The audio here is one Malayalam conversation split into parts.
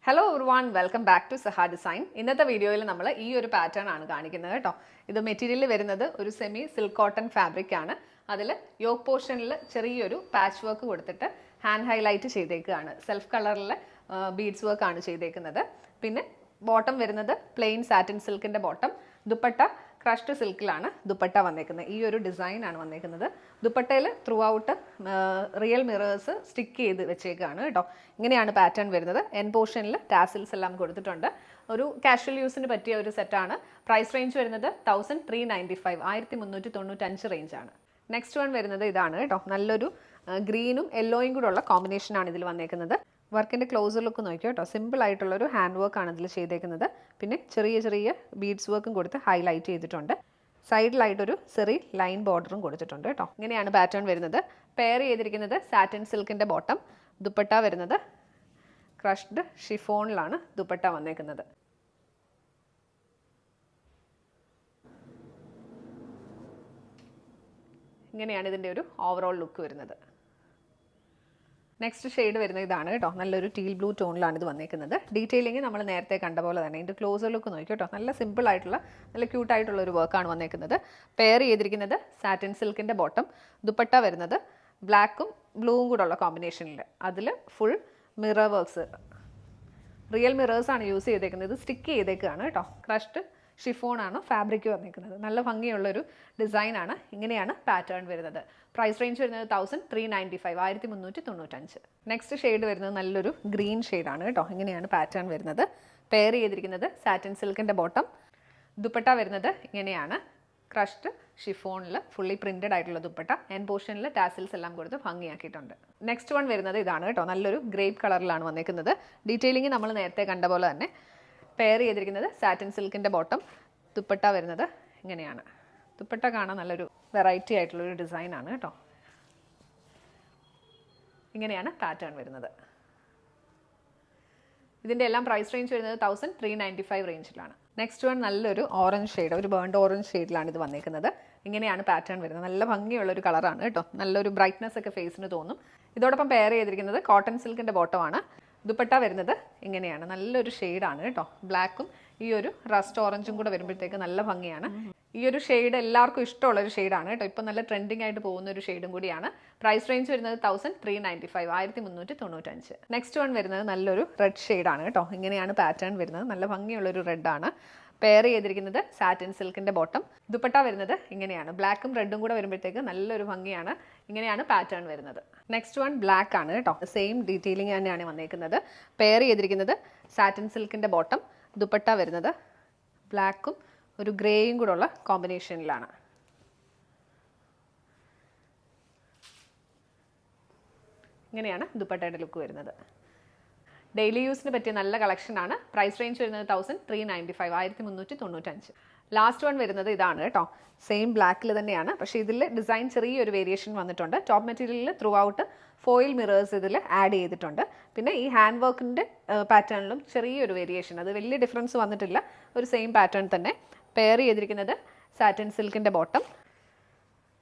Hello everyone, welcome back to Saha Design. ഇന്നത്തെ വീഡിയോയിൽ നമ്മൾ ഈ ഒരു പാറ്റേൺ ആണ് കാണിക്കുന്നത് കേട്ടോ. ഇത് മെറ്റീരിയൽ വരുന്നത് ഒരു സെമി സിൽക്ക് കോട്ടൺ ഫാബ്രിക് ആണ്. അതിൽ യോക്ക് പോർഷനിൽ ചെറിയൊരു പാച്ച് വർക്ക് കൊടുത്തിട്ട് ഹാൻഡ് ഹൈലൈറ്റ് ചെയ്തേക്കുകയാണ്. സെൽഫ് കളറിലെ ബീഡ്സ് വർക്ക് ആണ് ചെയ്തേക്കുന്നത്. പിന്നെ ബോട്ടം വരുന്നത് പ്ലെയിൻ സാറ്റിൻ സിൽക്കിന്റെ ബോട്ടം. ദുപ്പട്ട ക്രഷ്ഡ് സിൽക്കിലാണ് ദുപ്പട്ട വന്നേക്കുന്നത്. ഈ ഒരു ഡിസൈൻ ആണ് വന്നേക്കുന്നത്. ദുപ്പട്ടയിൽ throughout real mirrors stick ചെയ്ത് വെച്ചേക്കാണ് കേട്ടോ. ഇങ്ങനെയാണ് പാറ്റേൺ വരുന്നത്. എൻ പോർഷനിൽ ടാസിൽസ് എല്ലാം കൊടുത്തിട്ടുണ്ട്. ഒരു കാഷ്വൽ യൂസിന് പറ്റിയ ഒരു സെറ്റാണ്. പ്രൈസ് റേഞ്ച് വരുന്നത് 1395 1395 റേഞ്ചാണ്. നെക്സ്റ്റ് വൺ വരുന്നത് ഇതാണ് കേട്ടോ. നല്ലൊരു ഗ്രീനും യെല്ലോയും കൂടെ ഉള്ള കോമ്പിനേഷനാണ് ഇതിൽ വന്നേക്കുന്നത്. വർക്കിൻ്റെ ക്ലോസർ ലുക്ക് നോക്കിയോ കേട്ടോ. സിമ്പിൾ ആയിട്ടുള്ളൊരു ഹാൻഡ് വർക്കാണ് ഇതിൽ ചെയ്തേക്കുന്നത്. പിന്നെ ചെറിയ ചെറിയ ബീഡ്സ് വർക്കും കൊടുത്ത് ഹൈലൈറ്റ് ചെയ്തിട്ടുണ്ട്. സൈഡിലായിട്ടൊരു ചെറിയ ലൈൻ ബോർഡറും കൊടുത്തിട്ടുണ്ട് കേട്ടോ. ഇങ്ങനെയാണ് പാറ്റേൺ വരുന്നത്. പെയർ ചെയ്തിരിക്കുന്നത് സാറ്റിൻ സിൽക്കിൻ്റെ ബോട്ടം. ദുപ്പട്ട വരുന്നത് ക്രഷ്ഡ് ഷിഫോണിലാണ് ദുപ്പട്ട വന്നേക്കുന്നത്. ഇങ്ങനെയാണ് ഇതിൻ്റെ ഒരു ഓവറോൾ ലുക്ക് വരുന്നത്. നെക്സ്റ്റ് ഷെയ്ഡ് വരുന്നത് ഇതാണ് കേട്ടോ. നല്ലൊരു ടീൽ ബ്ലൂ ടോണിലാണ് ഇത് വന്നേക്കുന്നത്. ഡീറ്റെയിലിംഗ് നമ്മൾ നേരത്തെ കണ്ട പോലെ തന്നെ. ഇതിൻ്റെ ക്ലോസർ ലുക്ക് നോക്കി കേട്ടോ. നല്ല സിമ്പിൾ ആയിട്ടുള്ള നല്ല ക്യൂട്ടായിട്ടുള്ള ഒരു വർക്കാണ് വന്നേക്കുന്നത്. പെയർ ചെയ്തിരിക്കുന്നത് സാറ്റിൻ സിൽക്കിൻ്റെ ബോട്ടം. ദുപ്പട്ട വരുന്നത് ബ്ലാക്കും ബ്ലൂവും കൂടെ ഉള്ള കോമ്പിനേഷനിൽ. അതിൽ ഫുൾ മിറർ വർക്ക്സ്, റിയൽ മിറേഴ്സാണ് യൂസ് ചെയ്തേക്കുന്നത്. ഇത് സ്റ്റിക്ക് ചെയ്തേക്കുകയാണ് കേട്ടോ. ക്രഷ്ഡ് ഷിഫോണാണ് ഫാബ്രിക് വന്നിരിക്കുന്നത്. നല്ല ഭംഗിയുള്ളൊരു ഡിസൈനാണ്. ഇങ്ങനെയാണ് പാറ്റേൺ വരുന്നത്. പ്രൈസ് റേഞ്ച് വരുന്നത് 1395 1395. നെക്സ്റ്റ് ഷെയ്ഡ് വരുന്നത് നല്ലൊരു ഗ്രീൻ ഷെയ്ഡാണ് കേട്ടോ. ഇങ്ങനെയാണ് പാറ്റേൺ വരുന്നത്. പെയർ ചെയ്തിരിക്കുന്നത് സാറ്റിൻ സിൽക്കിൻ്റെ ബോട്ടം. ദുപ്പട്ട വരുന്നത് ഇങ്ങനെയാണ് ക്രഷ്ഡ് ഷിഫോണിൽ ഫുള്ളി പ്രിൻറ്റഡ് ആയിട്ടുള്ള ദുപ്പട്ട. എൻ പോർഷനിൽ ടാസിൽസ് എല്ലാം കൊടുത്ത് ഭംഗിയാക്കിയിട്ടുണ്ട്. നെക്സ്റ്റ് വൺ വരുന്നത് ഇതാണ് കേട്ടോ. നല്ലൊരു ഗ്രേപ്പ് കളറിലാണ് വന്നിരിക്കുന്നത്. ഡീറ്റെയിലിംഗ് നമ്മൾ നേരത്തെ കണ്ട പോലെ തന്നെ. പെയർ ചെയ്തിരിക്കുന്നത് സാറ്റിൻ സിൽക്കിൻ്റെ ബോട്ടം. ദുപ്പട്ട വരുന്നത് ഇങ്ങനെയാണ്. ദുപ്പട്ട കാണാൻ നല്ലൊരു വെറൈറ്റി ആയിട്ടുള്ളൊരു ഡിസൈനാണ് കേട്ടോ. ഇങ്ങനെയാണ് പാറ്റേൺ വരുന്നത്. ഇതിൻ്റെ എല്ലാം പ്രൈസ് റേഞ്ച് വരുന്നത് 1395 റേഞ്ചിലാണ്. നെക്സ്റ്റ് വൺ നല്ലൊരു ഓറഞ്ച് ഷെയ്ഡ്, ഒരു ബേൺഡ് ഓറഞ്ച് ഷെയ്ഡിലാണ് ഇത് വന്നിരിക്കുന്നത്. ഇങ്ങനെയാണ് പാറ്റേൺ വരുന്നത്. നല്ല ഭംഗിയുള്ളൊരു കളറാണ് കേട്ടോ. നല്ലൊരു ബ്രൈറ്റ്നസ് ഒക്കെ ഫേസിന് തോന്നും. ഇതോടൊപ്പം പെയർ ചെയ്തിരിക്കുന്നത് കോട്ടൺ സിൽക്കിൻ്റെ ബോട്ടമാണ്. ദുപ്പട്ട വരുന്നത് ഇങ്ങനെയാണ്. നല്ലൊരു ഷെയ്ഡാണ് കേട്ടോ. ബ്ലാക്കും ഈ ഒരു റസ്റ്റ് ഓറഞ്ചും കൂടെ വരുമ്പോഴത്തേക്ക് നല്ല ഭംഗിയാണ്. ഈ ഒരു ഷെയ്ഡ് എല്ലാവർക്കും ഇഷ്ടമുള്ളൊരു ഷെയ്ഡാണ് കേട്ടോ. ഇപ്പം നല്ല ട്രെൻഡിങ് ആയിട്ട് പോകുന്ന ഒരു ഷെയ്ഡും കൂടിയാണ്. പ്രൈസ് റേഞ്ച് വരുന്നത് 1395 1395. നെക്സ്റ്റ് വൺ വരുന്നത് നല്ലൊരു റെഡ് ഷെയ്ഡാണ് കേട്ടോ. ഇങ്ങനെയാണ് പാറ്റേൺ വരുന്നത്. നല്ല ഭംഗിയുള്ളൊരു റെഡാണ്. പെയർ ചെയ്തിരിക്കുന്നത് സാറ്റിൻ സിൽക്കിൻ്റെ ബോട്ടം. ദുപ്പട്ട വരുന്നത് ഇങ്ങനെയാണ്. ബ്ലാക്കും റെഡും കൂടെ വരുമ്പോഴത്തേക്ക് നല്ലൊരു ഭംഗിയാണ്. ഇങ്ങനെയാണ് പാറ്റേൺ വരുന്നത്. നെക്സ്റ്റ് വൺ ബ്ലാക്ക് ആണ് കേട്ടോ. സെയിം ഡീറ്റെയിലിംഗ് തന്നെയാണ് വന്നേക്കുന്നത്. പെയർ ചെയ്തിരിക്കുന്നത് സാറ്റിൻ സിൽക്കിൻ്റെ ബോട്ടം. ദുപ്പട്ട വരുന്നത് ബ്ലാക്കും ഒരു ഗ്രേയും കൂടെ ഉള്ള കോമ്പിനേഷനിലാണ്. ഇങ്ങനെയാണ് ദുപ്പട്ടയുടെ ലുക്ക് വരുന്നത്. ഡെയിലി യൂസിന് പറ്റിയ നല്ല കളക്ഷനാണ്. പ്രൈസ് റേഞ്ച് വരുന്നത് 1395 1395. ലാസ്റ്റ് വൺ വരുന്നത് ഇതാണ് കേട്ടോ. സെയിം ബ്ലാക്കിൽ തന്നെയാണ്. പക്ഷേ ഇതിൽ ഡിസൈൻ ചെറിയൊരു വേരിയേഷൻ വന്നിട്ടുണ്ട്. ടോപ്പ് മെറ്റീരിയലിൽ ത്രൂ ഔട്ട് ഫോയിൽ മിറേഴ്സ് ഇതിൽ ആഡ് ചെയ്തിട്ടുണ്ട്. പിന്നെ ഈ ഹാൻഡ് വർക്കിൻ്റെ പാറ്റേണിലും ചെറിയൊരു വേരിയേഷൻ, അത് വലിയ ഡിഫറൻസ് വന്നിട്ടില്ല. ഒരു സെയിം പാറ്റേൺ തന്നെ. പെയർ ചെയ്തിരിക്കുന്നത് സാറ്റിൻ സിൽക്കിൻ്റെ ബോട്ടം.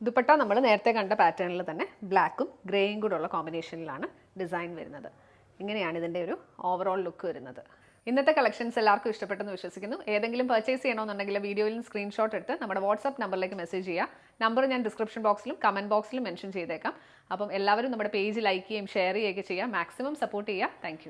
ദുപ്പട്ട നമ്മൾ നേരത്തെ കണ്ട പാറ്റേണിൽ തന്നെ ബ്ലാക്കും ഗ്രേയും കൂടെ ഉള്ള കോമ്പിനേഷനിലാണ് ഡിസൈൻ വരുന്നത്. ഇങ്ങനെയാണ് ഇതിൻ്റെ ഒരു ഓവറോൾ ലുക്ക് വരുന്നത്. ഇന്നത്തെ കളക്ഷൻസ് എല്ലാവർക്കും ഇഷ്ടപ്പെട്ടെന്ന് വിശ്വസിക്കുന്നു. ഏതെങ്കിലും പർച്ചേസ് ചെയ്യണമെന്നുണ്ടെങ്കിൽ വീഡിയോയിൽ സ്ക്രീൻഷോട്ട് എടുത്ത് നമ്മുടെ വാട്സ്ആപ്പ് നമ്പറിലേക്ക് മെസ്സേജ് ചെയ്യുക. നമ്പർ ഞാൻ ഡിസ്ക്രിപ്ഷൻ ബോക്സിലും കമൻറ്റ് ബോക്സിലും മെൻഷൻ ചെയ്തേക്കാം. അപ്പം എല്ലാവരും നമ്മുടെ പേജ് ലൈക്ക് ചെയ്യുകയും ഷെയർ ചെയ്യുകയൊക്കെ ചെയ്യുക. മാക്സിമം സപ്പോർട്ട് ചെയ്യുക. താങ്ക്